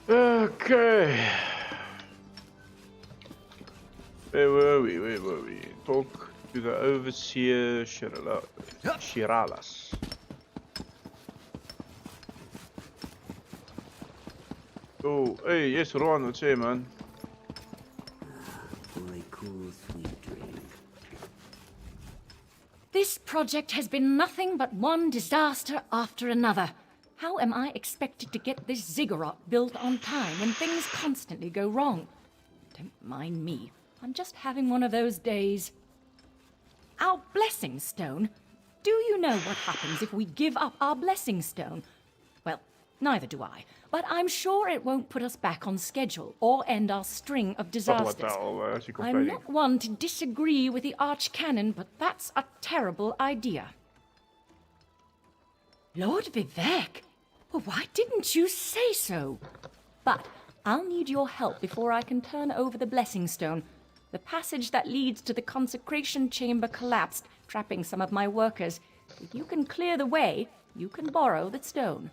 Okay. Where were we? Talk to the overseer Shiralas. Oh, hey, yes, Ron, what's up, man? Boy, cool, sweet drink. This project has been nothing but one disaster after another. How am I expected to get this ziggurat built on time when things constantly go wrong? Don't mind me. I'm just having one of those days. Our blessing stone? Do you know what happens if we give up our blessing stone? Well, neither do I. But I'm sure it won't put us back on schedule or end our string of disasters. I'm not one to disagree with the Archcanon, but that's a terrible idea. Lord Vivec? Well, why didn't you say so? But I'll need your help before I can turn over the blessing stone. The passage that leads to the consecration chamber collapsed, trapping some of my workers. If you can clear the way, you can borrow the stone.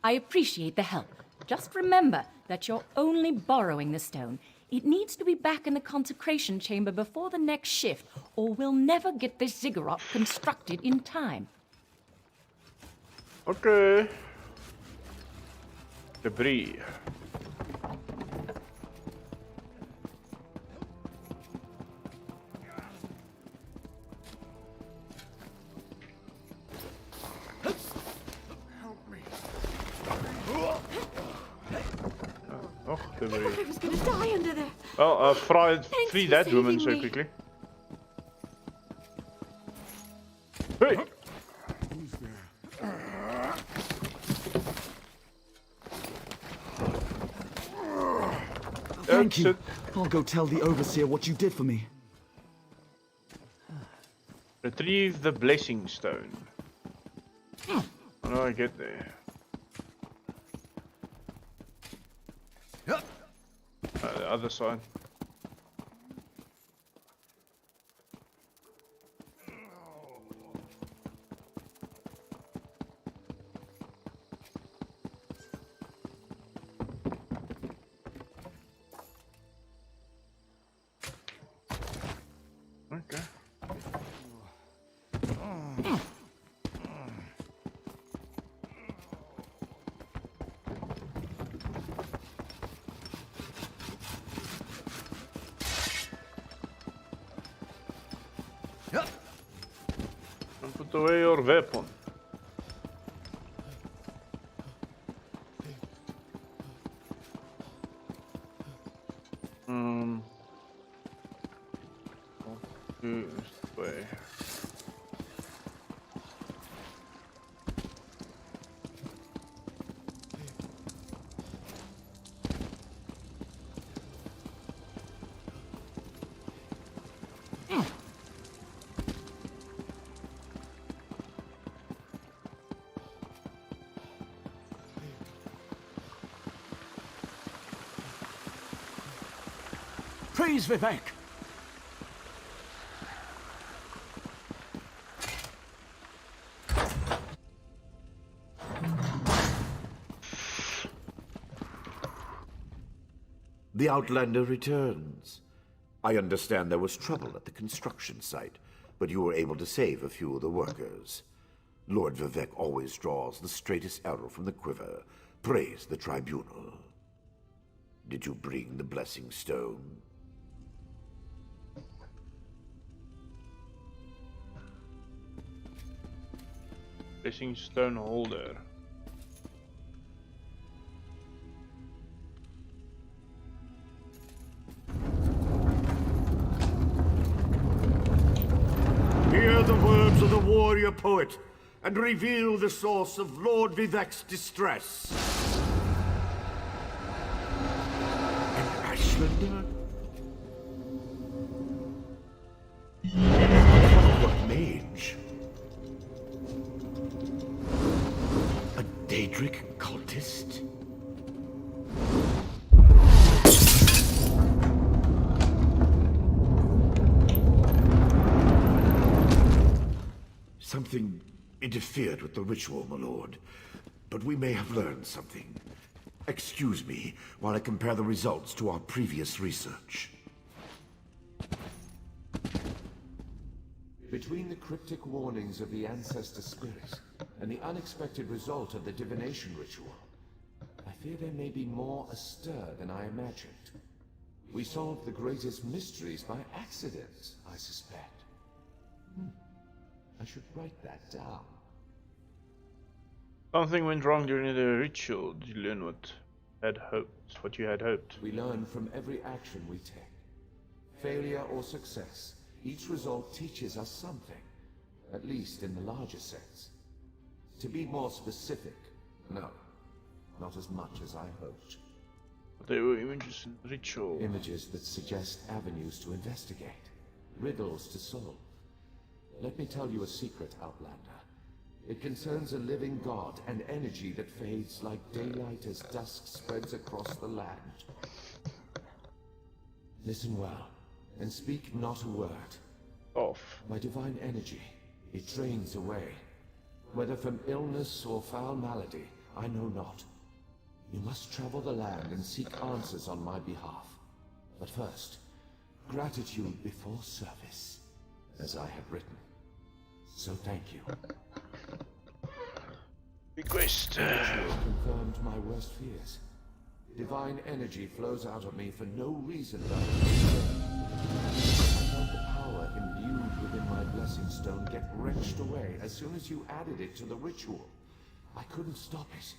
I appreciate the help. Just remember that you're only borrowing the stone. It needs to be back in the consecration chamber before the next shift, or we'll never get this ziggurat constructed in time. Okay. Debris. Oh, debris. I was gonna die under there. Well, free for that woman saving so me. quickly. Hey! Who's there? Thank you. Exit. I'll go tell the overseer what you did for me. Retrieve the blessing stone. How do I get there? The other side. Okay. And put away your weapon. This way. Praise Vivec! The Outlander returns. I understand there was trouble at the construction site, but you were able to save a few of the workers. Lord Vivec always draws the straightest arrow from the quiver. Praise the Tribunal. Did you bring the Blessing Stone? Blessing stone holder. Hear the words of the warrior poet, and reveal the source of Lord Vivec's distress. An Ashlander? What mage? A Daedric cultist? Something interfered with the ritual, my lord. But we may have learned something. Excuse me while I compare the results to our previous research. Between the cryptic warnings of the ancestor spirit and the unexpected result of the divination ritual, I fear there may be more astir than I imagined. We solved the greatest mysteries by accident, I suspect. I should write that down. Something went wrong during the ritual. Did you learn what you had hoped? We learn from every action we take. Failure or success, each result teaches us something, at least in the larger sense. To be more specific, no, not as much as I hoped. But there were images in the ritual. Images that suggest avenues to investigate, riddles to solve. Let me tell you a secret, Outlander. It concerns a living god, an energy that fades like daylight as dusk spreads across the land. Listen well, and speak not a word. Off. My divine energy, it drains away. Whether from illness or foul malady, I know not. You must travel the land and seek answers on my behalf. But first, gratitude before service, as I have written. So thank you. Request. The ritual confirmed my worst fears. Divine energy flows out of me for no reason but I felt the power imbued within my blessing stone get wrenched away as soon as you added it to the ritual. I couldn't stop it.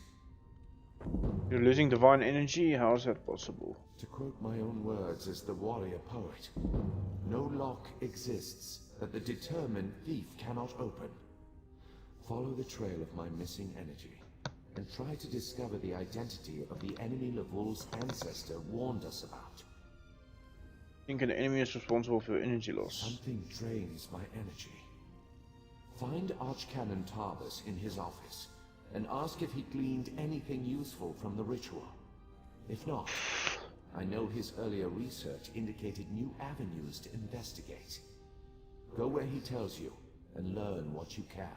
You're losing divine energy? How is that possible? To quote my own words as the warrior poet, no lock exists that the determined thief cannot open. Follow the trail of my missing energy, and try to discover the identity of the enemy Lavul's ancestor warned us about. I think an enemy is responsible for energy loss. Something drains my energy. Find Archcanon Tarbus in his office, and ask if he gleaned anything useful from the ritual. If not, I know his earlier research indicated new avenues to investigate. Go where he tells you, and learn what you can.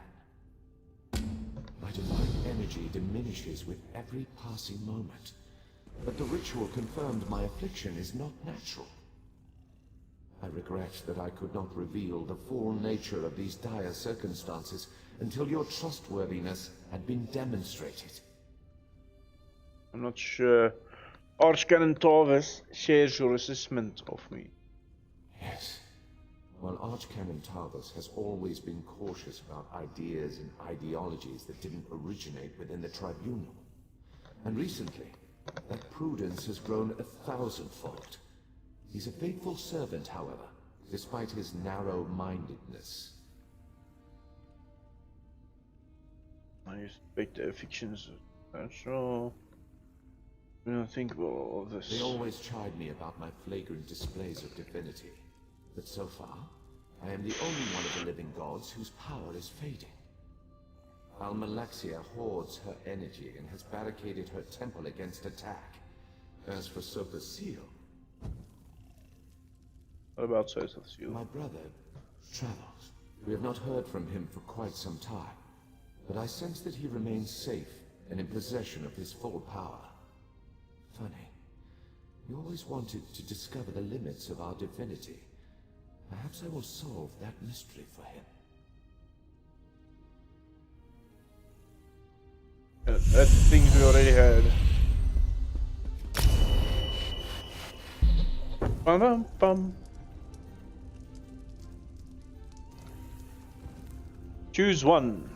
My divine energy diminishes with every passing moment, but the ritual confirmed my affliction is not natural. I regret that I could not reveal the full nature of these dire circumstances until your trustworthiness had been demonstrated. I'm not sure. Archcanon Tarbus shares your assessment of me. Yes. While Archcanon Tarbus has always been cautious about ideas and ideologies that didn't originate within the Tribunal. And recently, that prudence has grown 1,000-fold. He's a faithful servant, however, despite his narrow-mindedness. I suspect the fictions are sure. I don't think of this. They always chide me about my flagrant displays of divinity. But so far, I am the only one of the living gods whose power is fading. Almalexia hoards her energy and has barricaded her temple against attack. As for Sopa's seal... What about Sopa's seal? My brother travels. We have not heard from him for quite some time, but I sense that he remains safe and in possession of his full power. Funny. We always wanted to discover the limits of our divinity. Perhaps I will solve that mystery for him. That's things we already heard. Bum bum bum. Choose one.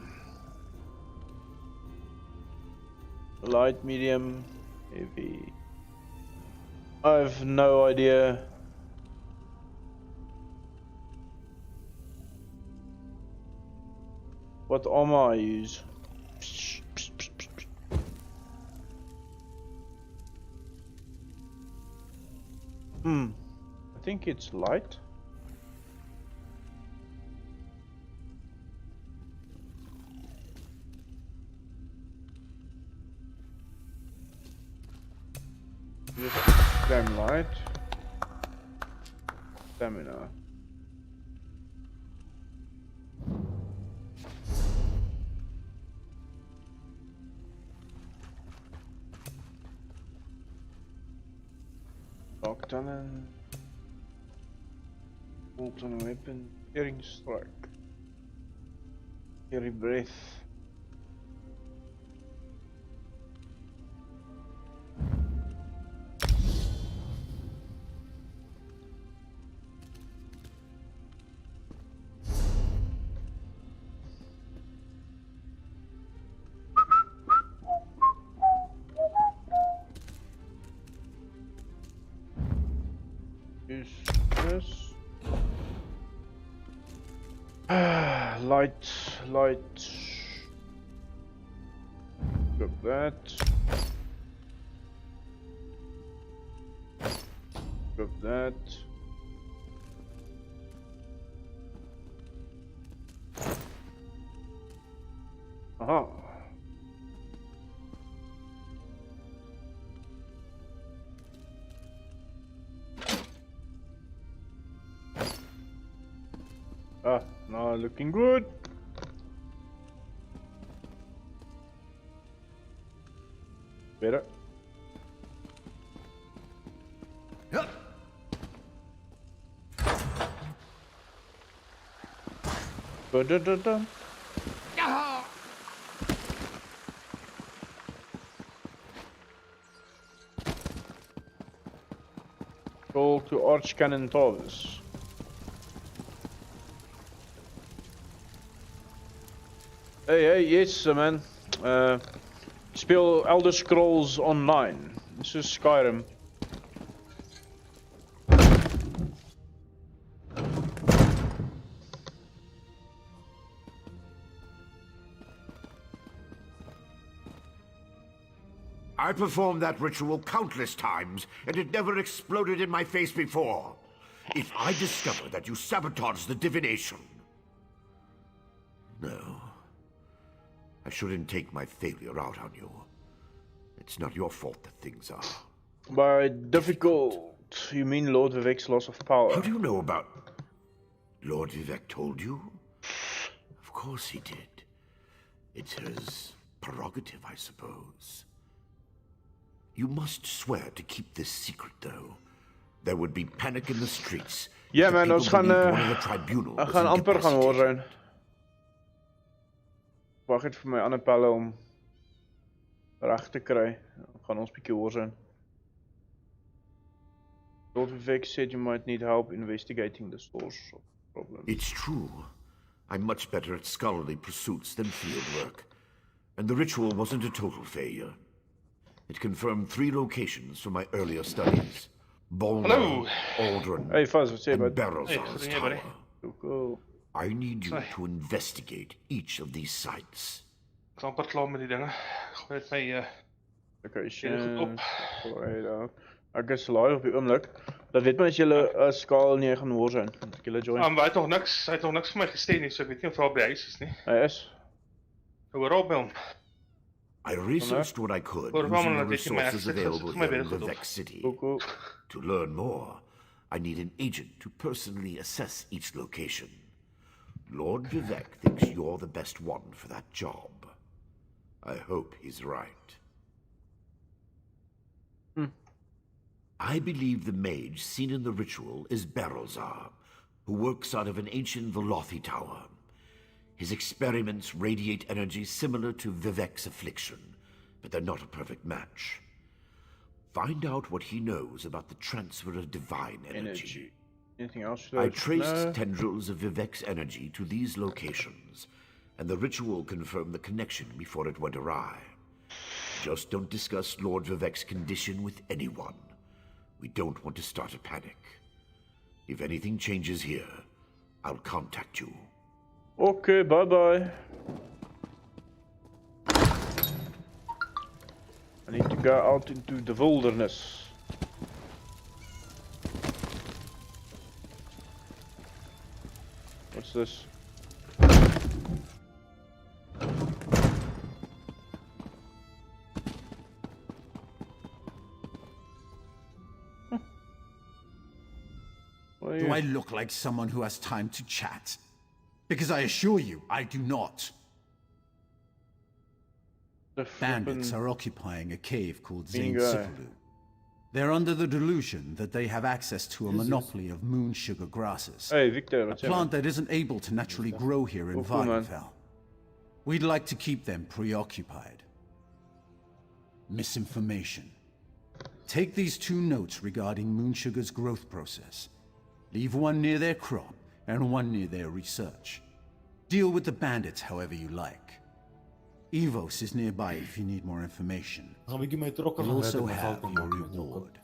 Light, medium, heavy. I have no idea. What armor I use? I think it's light. Just damn light. Stamina. Dark Talon. Bolt on a weapon. Searing Strike. Fiery Breath. Use this. Light. Grab that. Grab that. Aha. Ah, now looking good. Better. Ba-da-da-da. Go to Archcannon Towers. Hey, yes man. Speel Elder Scrolls Online. This is Skyrim. I performed that ritual countless times, and it never exploded in my face before. If I discover that you sabotaged the divination... No. I shouldn't take my failure out on you. It's not your fault that things are. By difficult, you mean Lord Vivek's loss of power? How do you know about... Lord Vivek told you? Of course he did. It's his prerogative, I suppose. You must swear to keep this secret, though. There would be panic in the streets. Ja if the man, ons people gaan believed one of the tribunal ek was gaan amper gaan hoor incapacitated. zijn. Wag net vir my ander pelle om reg te kry. Dan gaan ons bietjie hoor zijn. Lord Vivek said you might need help investigating the source of the problem. It's true. I'm much better at scholarly pursuits than field work. And the ritual wasn't a total failure. It confirmed 3 locations from my earlier studies. Bolnar, Aldrin, Hey Fuzz, wat sê jy and bud? Barrowsar's Hey, buddy. Tower. Cool. I need you Sorry. to investigate each of these sites. Ek is amper klaar met die dinge. Gooi dit my Location. Heel goed op. Alright, ek is live op die oomblik. Dat weet my as julle skaal nie gaan hoor zijn. Ek julle join. Hy het nog niks vir my gestuur nie, so ek weet nie of hy al by die huis is nie. Hy is. Ek hoor al by hom. I researched what I could Voor using the dat weet jy my resources available vir my here in weer goed Vivek op. City. Cool. To learn more, I need an agent to personally assess each location. Lord Vivek thinks you're the best one for that job. I hope he's right. I believe the mage seen in the ritual is Barrowsar, who works out of an ancient Velothi tower. His experiments radiate energy similar to Vivek's affliction, but they're not a perfect match. Find out what he knows about the transfer of divine energy. Anything else? I traced No. tendrils of Vivek's energy to these locations, and the ritual confirmed the connection before it went awry. Just don't discuss Lord Vivek's condition with anyone. We don't want to start a panic. If anything changes here, I'll contact you. Okay, bye-bye. I need to go out into the wilderness. What's this? What are Do you? I look like someone who has time to chat? Because I assure you, I do not. The Bandits flippin' are occupying a cave called Bingo. Zain Sipalu. They're under the delusion that they have access to a monopoly of moon sugar grasses. Hey Victor, A what's up? plant that isn't able to naturally grow here in cool, man. Vardenfell. We'd like to keep them preoccupied. Misinformation. Take these 2 notes regarding moon sugar's growth process. Leave one near their crop and one near their research. Deal with the bandits however you like. Evos is nearby if you need more information. Gaan we my trokken You gaan redden also met have Falcon your met jou reward.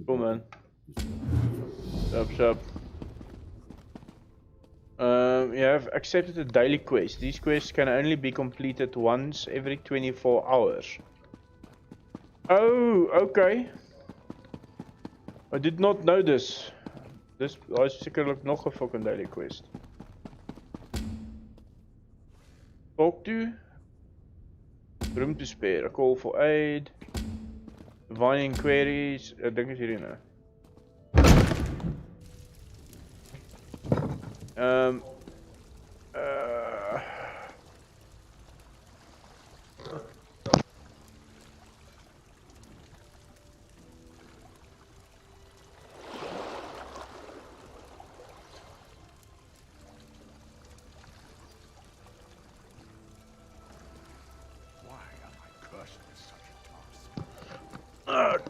Cool man. Sup. You have accepted a daily quest. These quests can only be completed once every 24 hours. Oh, okay. I did not know this. Dis is sekerlik nog 'n fucking daily quest. Talk to. Room to spare. A call for aid. Divine inquiries. Ek dink is hierdie nou.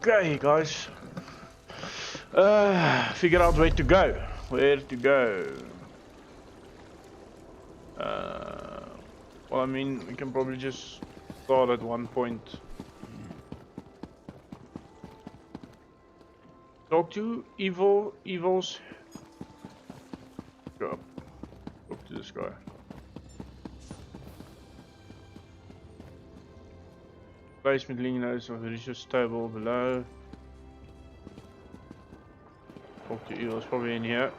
Okay, guys. Figure out where to go. Where to go. Well, I mean, we can probably just start at one point. Talk to evils. Go up. Talk to this guy. Basement leaning notes of the research table below. Talk to evils, probably in here.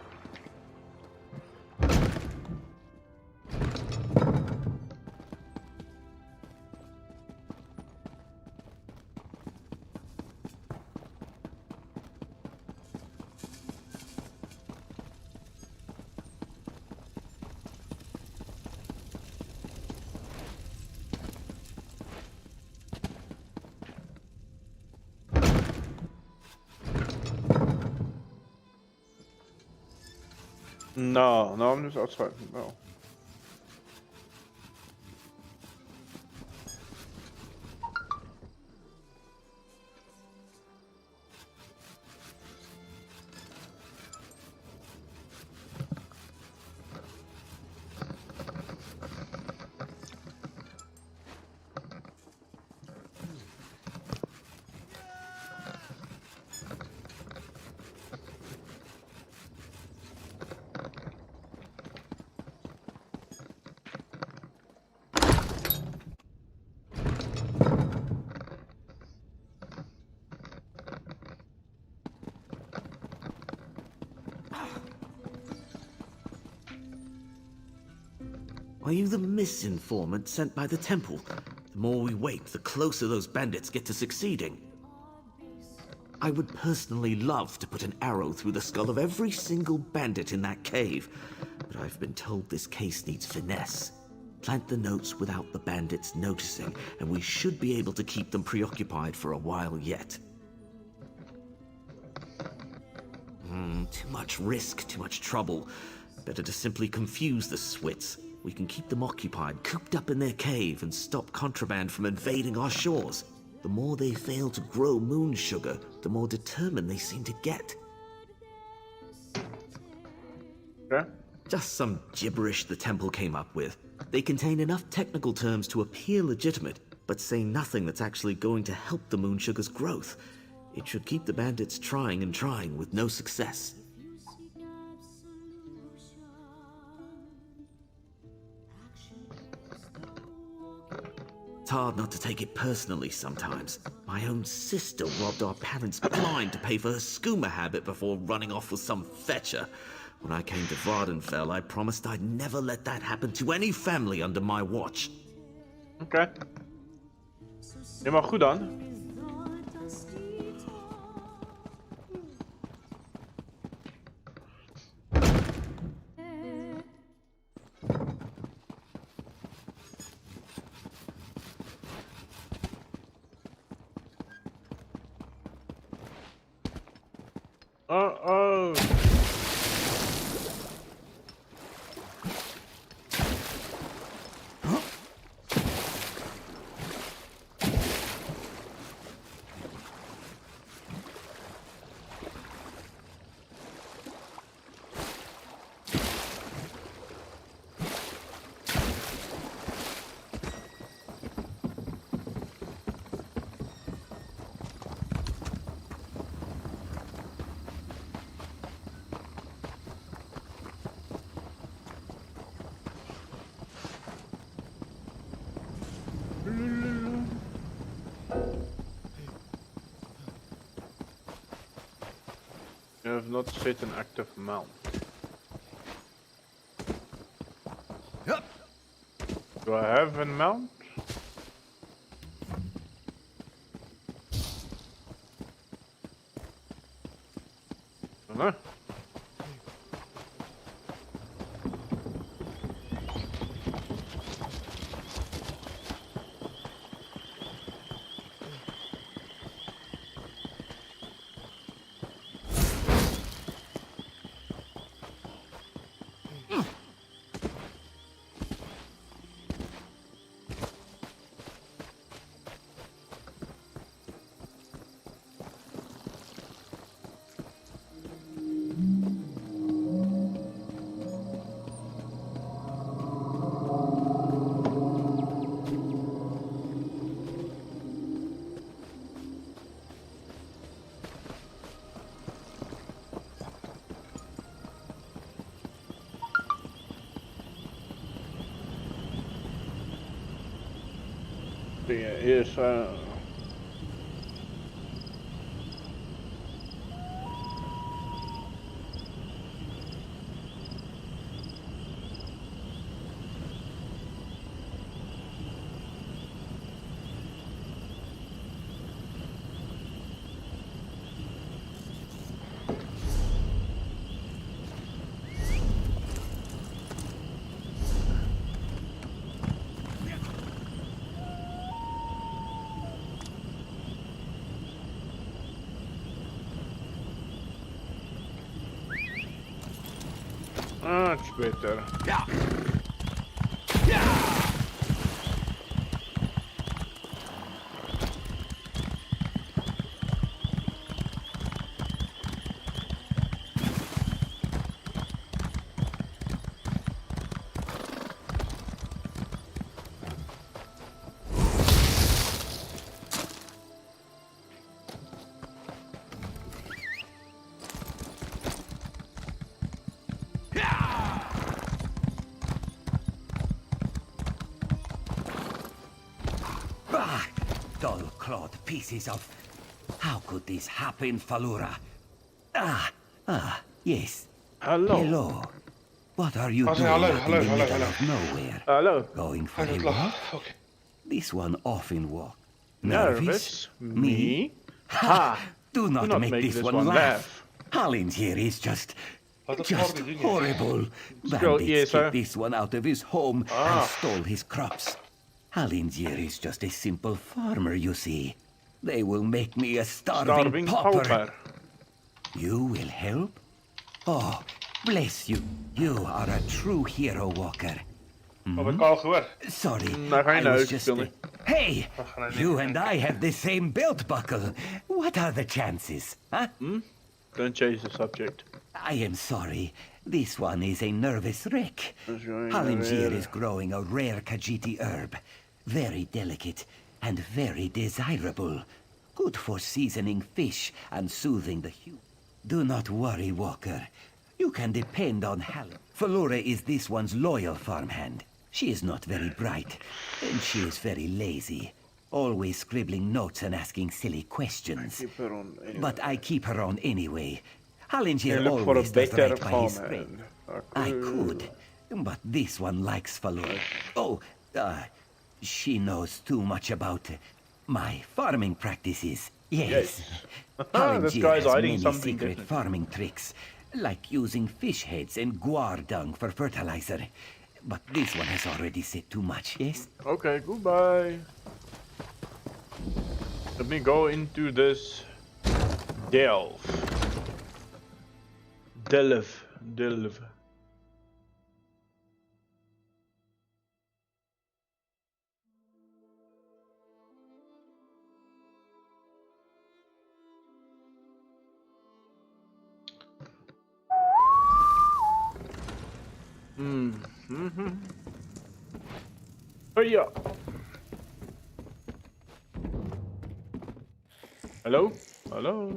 No, I'm just outside. No. Are you the misinformant sent by the temple? The more we wait, the closer those bandits get to succeeding. I would personally love to put an arrow through the skull of every single bandit in that cave, but I've been told this case needs finesse. Plant the notes without the bandits noticing, and we should be able to keep them preoccupied for a while yet. Too much risk, too much trouble. Better to simply confuse the Swits. We can keep them occupied, cooped up in their cave, and stop contraband from invading our shores. The more they fail to grow moon sugar, the more determined they seem to get. Okay. Just some gibberish the temple came up with. They contain enough technical terms to appear legitimate, but say nothing that's actually going to help the moon sugar's growth. It should keep the bandits trying and trying with no success. It's hard not to take it personally sometimes. My own sister robbed our parents blind to pay for her skooma habit before running off with some fetcher. When I came to Vardenfell, I promised I'd never let that happen to any family under my watch. Okay. Ja, maar goed dan. Oh. You have not set an active mount. Yup. Do I have a mount? Don't know. Here's much better. Ah, dull-clawed pieces of... How could this happen, Falura? Yes. Hello. Hello. What are you doing hello, out in the hello, middle hello. of nowhere? Hello. Going for a Hello, walk? okay. This one often walk. Nervous? Me? Ha! Do not, not make, make this, this one one laugh. laugh. Hollins here is just Horrible, didn't you? horrible. Scroll, Bandits yes, sir. kicked this one out of his home and stole his crops. Hollins here is just a simple farmer, you see. They will make me a starving pauper. You will help? Oh, bless you. You are a true hero, Walker. Heb ik al gehoord. Sorry, Nou ga je I nou was uit, just... Billy. Hey, gaan naar you links. and I have the same belt buckle. What are the chances, huh? Don't change the subject. I am sorry. This one is a nervous wreck. Is growing a Halingier rare- is growing a rare Khajiiti herb. Very delicate and very desirable. Good for seasoning fish and soothing the hue. Do not worry, Walker. You can depend on Hal. Falura is this one's loyal farmhand. She is not very bright, and she is very lazy. Always scribbling notes and asking silly questions. Keep her on anyway. But I keep her on anyway. You Halingier look for a always does better right by his farmhand. friend. I could, but this one likes Falura. Oh, she knows too much about my farming practices. Yes. This Halingier guy's has hiding many something secret different. farming tricks, like using fish heads and guar dung for fertilizer. But this one has already said too much, yes? Okay, goodbye. Let me go into this delve. Delve. Oh yeah. Hello? Hello?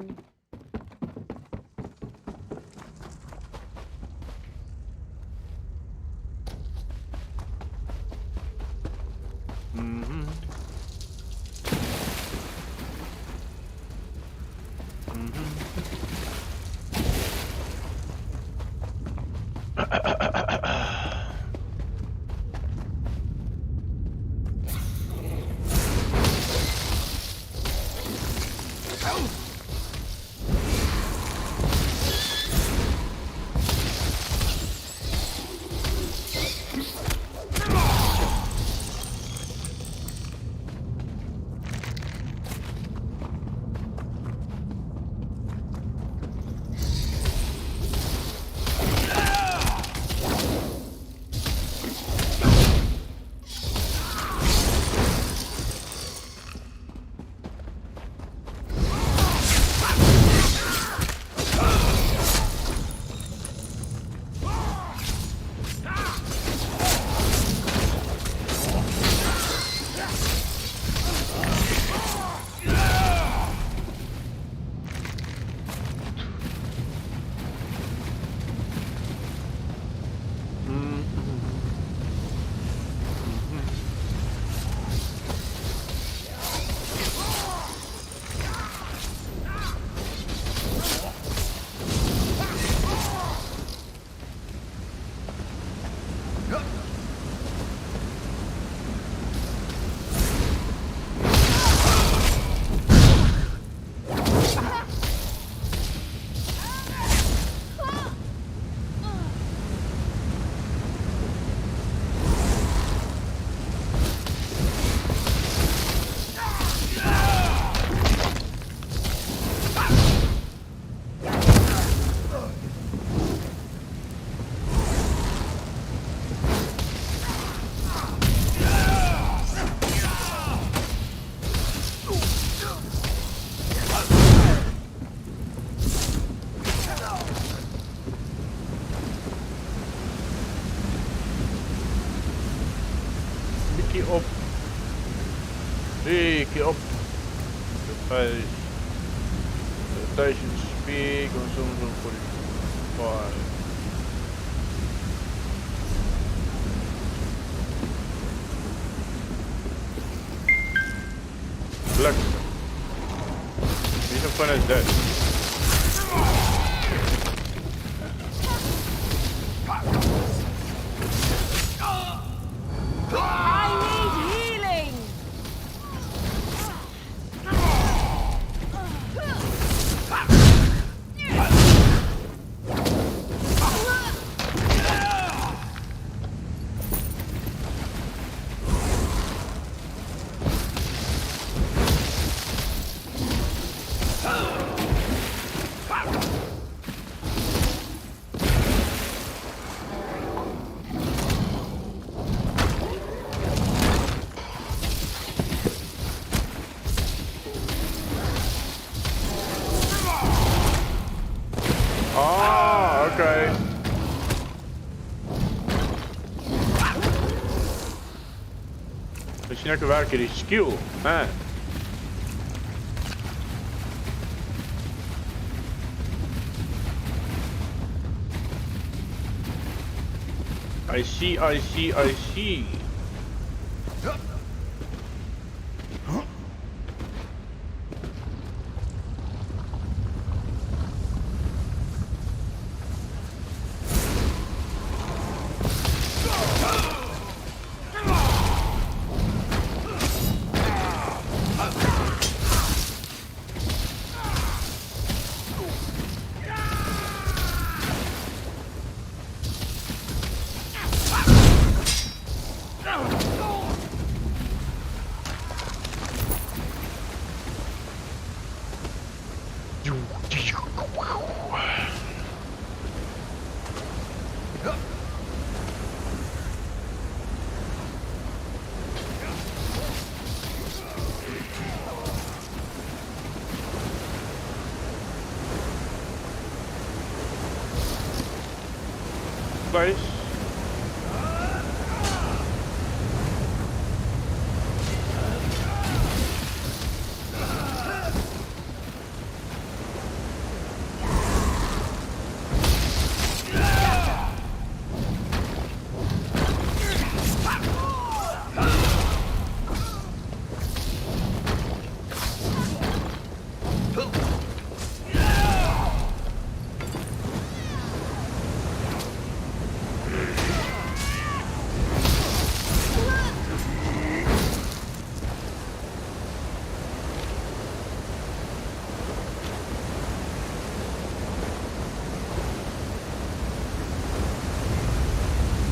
Op. Big op. The face. The station speak on some 45. Look. He's in front of dead. Oh, okay. Misschien ook werken die skill, man. I see. place.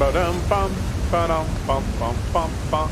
Ba-dum bum, ba-dum bum bum bum bum.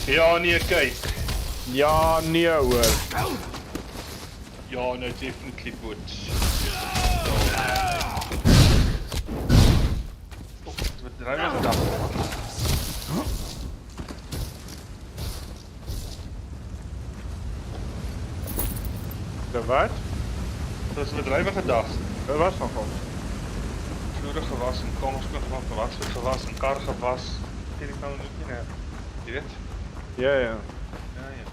Ja, nee, kyk. Ja, nee hoor. Ja, no, definitely boots. Wat draai my gedag? De wat? Dat is 'n bedrywigedag. Dat was nog ons. Vloere gewas en koningskant van gewas en kar gewas. Hierdie kan ons nie nou. Jy weet? Ja, ja. Ja, ja.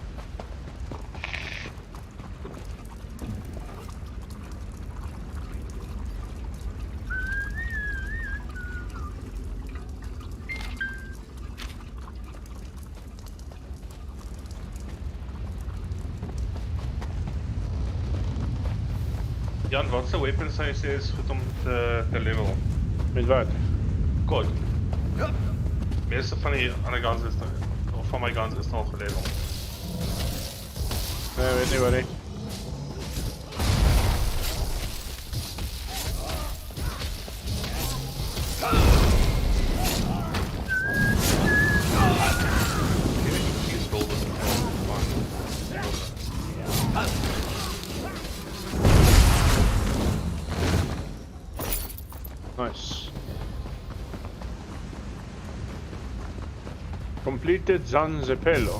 Jan, wat se weapon sou jy sê is goed om te level? Met wat? God. Meeste van die ander guns is of van my guns is al gelevel. Nee, weet nie wat nie. Nice. Completed Zanzepelo.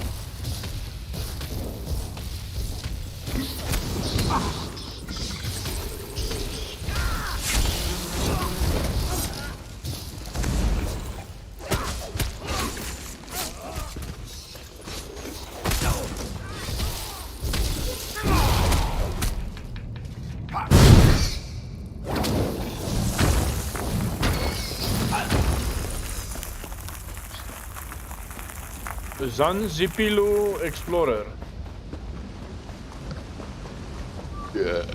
Zanzipilo Explorer. Yeah.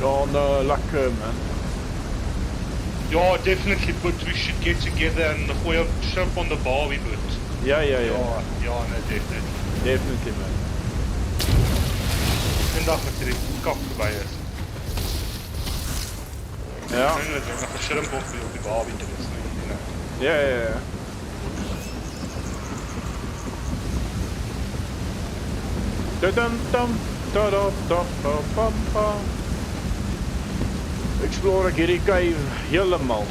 On luck, man. Ja, definitely, but we should get together and gooi 'n shrimp on the bar, we boot. Ja, Ja, nee, definitely. Definitely, man. Een dag met hierdie kap verby is. Ja. En dan nog 'n shrimp op die bar te is, nee. Ja. Dum-dum, da-da-da-da-pam-pam. Explore ek hierdie cave helemaal.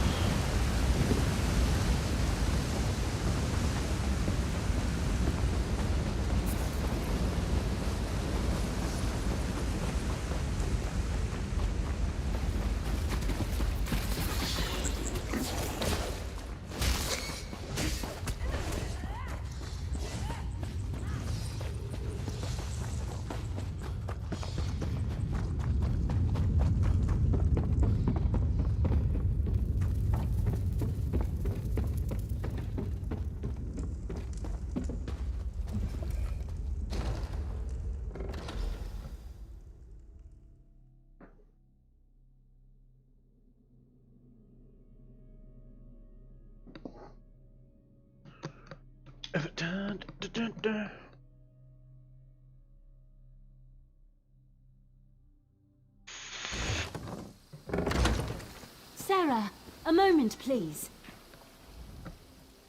Sarah, a moment, please.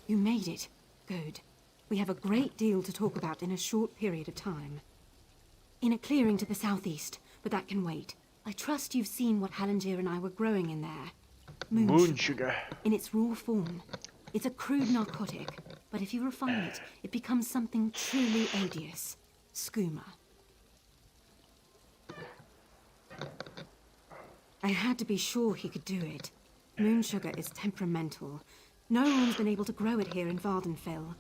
You made it. Good. We have a great deal to talk about in a short period of time. In a clearing to the southeast, but that can wait. I trust you've seen what Hallengier and I were growing in there. Moon sugar. In its raw form. It's a crude narcotic, but if you refine it, it becomes something truly odious. Skooma. I had to be sure he could do it. Moon sugar is temperamental. No one's been able to grow it here in Vardenfell.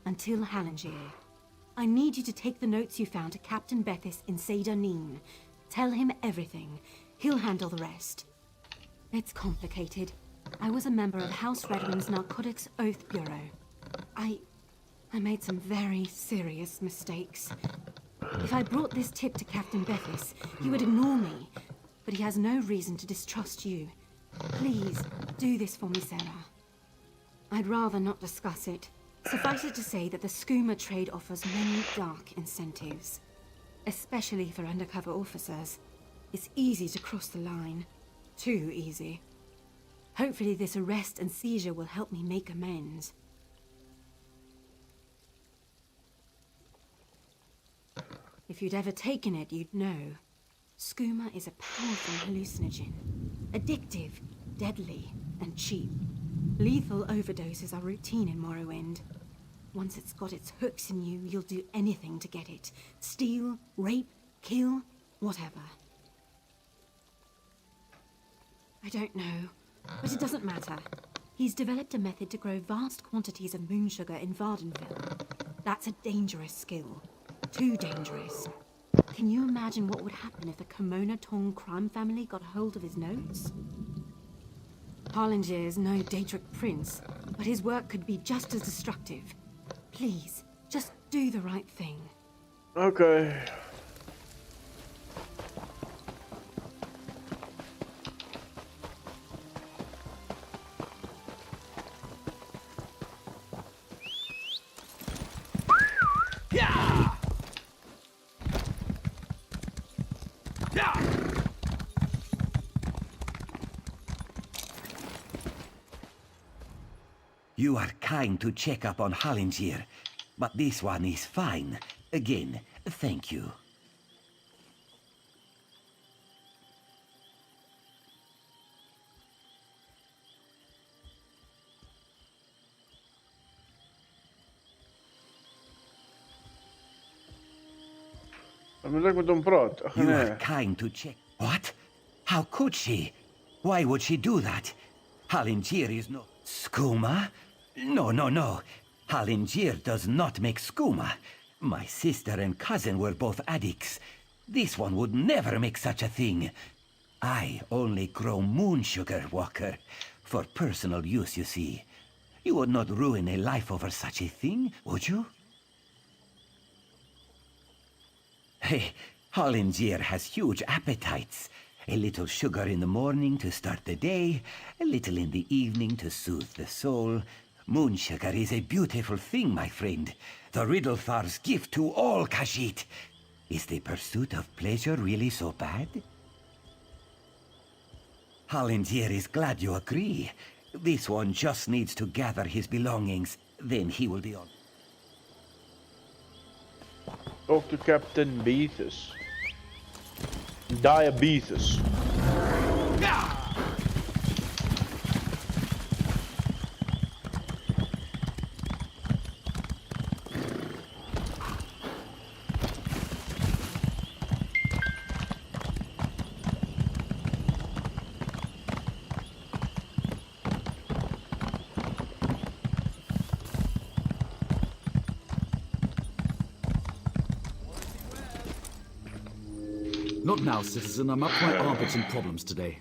Until Hallengier. I need you to take the notes you found to Captain Bethis in Seyda Neen. Tell him everything. He'll handle the rest. It's complicated. I was a member of House Redwing's Narcotics Oath Bureau. I made some very serious mistakes. If I brought this tip to Captain Bethis, he would ignore me. But he has no reason to distrust you. Please, do this for me, Sarah. I'd rather not discuss it. Suffice it to say that the skooma trade offers many dark incentives. Especially for undercover officers. It's easy to cross the line. Too easy. Hopefully this arrest and seizure will help me make amends. If you'd ever taken it, you'd know. Skooma is a powerful hallucinogen. Addictive, deadly, and cheap. Lethal overdoses are routine in Morrowind. Once it's got its hooks in you, you'll do anything to get it. Steal, rape, kill, whatever. I don't know, but it doesn't matter. He's developed a method to grow vast quantities of moon sugar in Vardenfell. That's a dangerous skill. Too dangerous. Can you imagine what would happen if the Kimona Tong crime family got hold of his notes? Harlinger is no Daedric prince, but his work could be just as destructive. Please, just do the right thing. Okay. You are kind to check up on Hallinger, but this one is fine. Again, thank you. moet ik met hem praten? Ach, You nee. are kind to check. What? How could she? Why would she do that? Hallinger is no... Skooma? No, no, no. Hallinger does not make skooma. My sister and cousin were both addicts. This one would never make such a thing. I only grow moon sugar, Walker. For personal use, you see. You would not ruin a life over such a thing, would you? Hey, Hallinger has huge appetites. A little sugar in the morning to start the day, a little in the evening to soothe the soul. Moon sugar is a beautiful thing, my friend. The Riddlethar's gift to all Khajiit. Is the pursuit of pleasure really so bad? Hallinger is glad you agree. This one just needs to gather his belongings, then he will be on. Talk to Captain Beethus. Diabetes. Not now, citizen. I'm up to my armpits in problems today.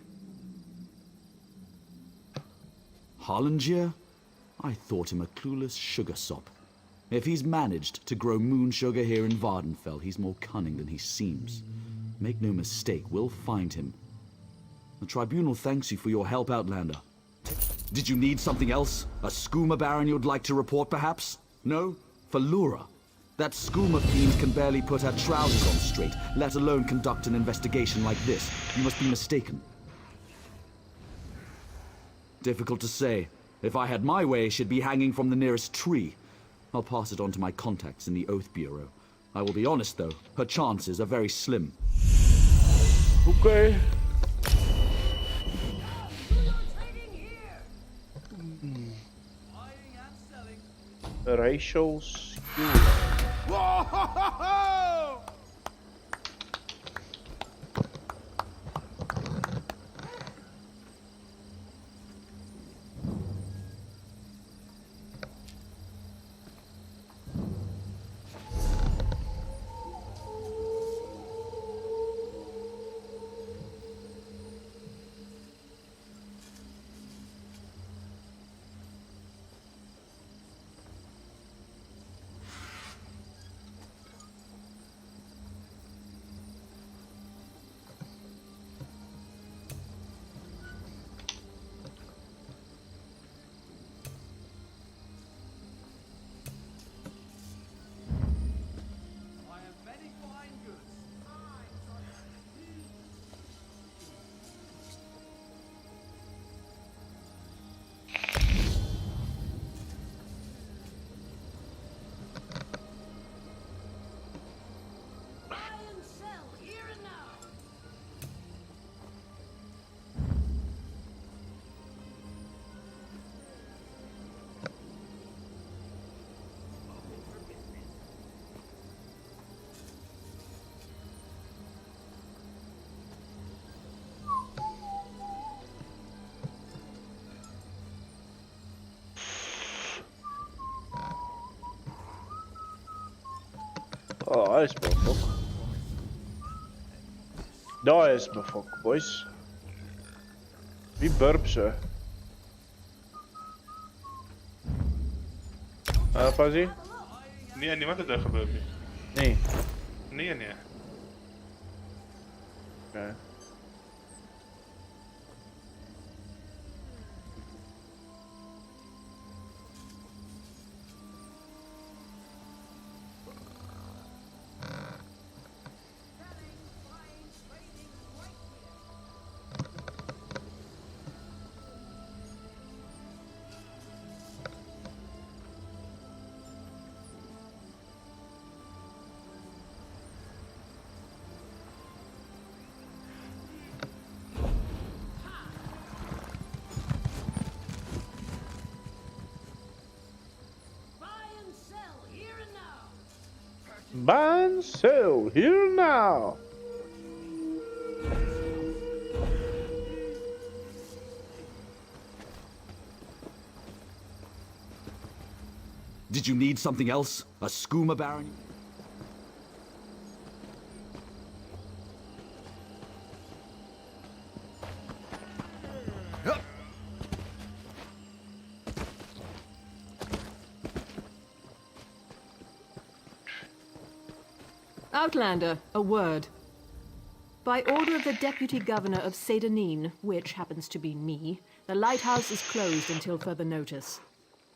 Harlinger? I thought him a clueless sugar sop. If he's managed to grow moon sugar here in Vardenfell, he's more cunning than he seems. Make no mistake, we'll find him. The Tribunal thanks you for your help, Outlander. Did you need something else? A skooma baron you'd like to report, perhaps? No? For Lura? That skooma fiend can barely put her trousers on straight, let alone conduct an investigation like this. You must be mistaken. Difficult to say. If I had my way, she'd be hanging from the nearest tree. I'll pass it on to my contacts in the Oath Bureau. I will be honest, though. Her chances are very slim. Okay. Racial skew. Oh, daar is mijn fok. Daar is mijn fok, boys. Wie burpt ze? Fuzzy? Nee, niemand het daar gebeurd nie. Nee. Nee. Okay. Buy and sell here now. Did you need something else? A skooma baron? Outlander, a word. By order of the Deputy Governor of Sedanine, which happens to be me, the lighthouse is closed until further notice.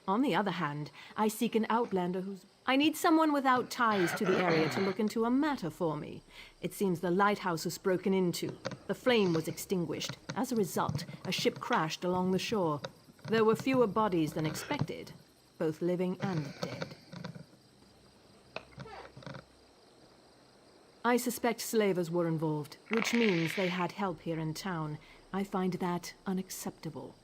On the other hand, I seek an outlander who's... I need someone without ties to the area to look into a matter for me. It seems the lighthouse was broken into. The flame was extinguished. As a result, a ship crashed along the shore. There were fewer bodies than expected, both living and dead. I suspect slavers were involved, which means they had help here in town. I find that unacceptable.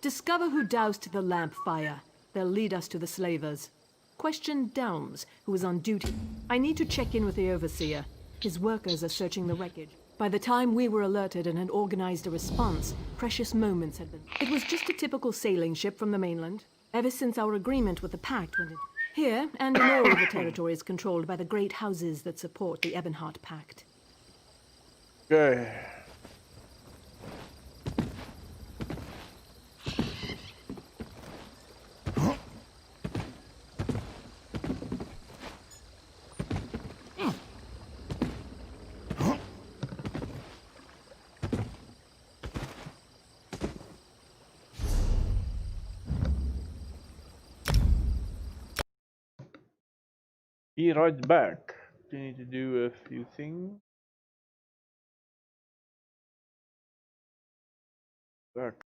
Discover who doused the lamp fire. They'll lead us to the slavers. Question Delms, who is on duty. I need to check in with the overseer. His workers are searching the wreckage. By the time we were alerted and had organized a response, precious moments had been... It was just a typical sailing ship from the mainland. Ever since our agreement with the Pact went in... Here, and in all of the territories controlled by the great houses that support the Ebonheart Pact. Okay. Be right back. You need to do a few things. Back.